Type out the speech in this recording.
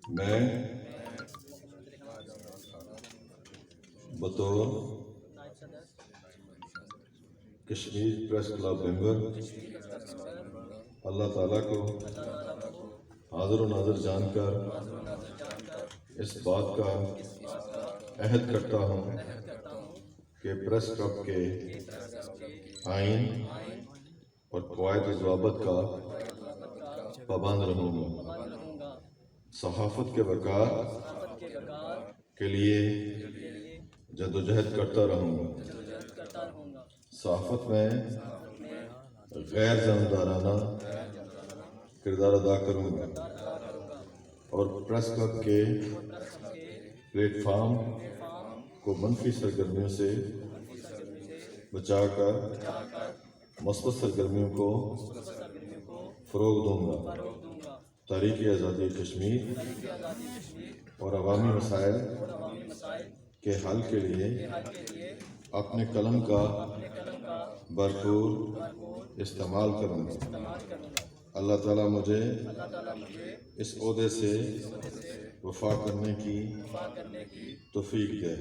میں بطور Kashmir press club ممبر اللہ تعالیٰ کو حاضر و ناظر جان کر اس بات کا عہد کرتا ہوں کہ پریس کلب کے آئین اور قواعد و ضوابط کا پابند رہوں گا، صحافت کے وقار کے لیے جدوجہد کرتا رہوں گا، صحافت میں غیر ذمہ کردار ادا کروں گا اور پریس کلب کے پلیٹ فارم کو منفی سرگرمیوں سے بچا کر مثبت سرگرمیوں کو فروغ دوں گا، تاریخی آزادی کشمیر اور عوامی مسائل کے حل کے لیے اپنے قلم کا بھرپور استعمال کروں گا۔ اللہ تعالیٰ مجھے اس عہدے سے وفا کرنے کی توفیق دے۔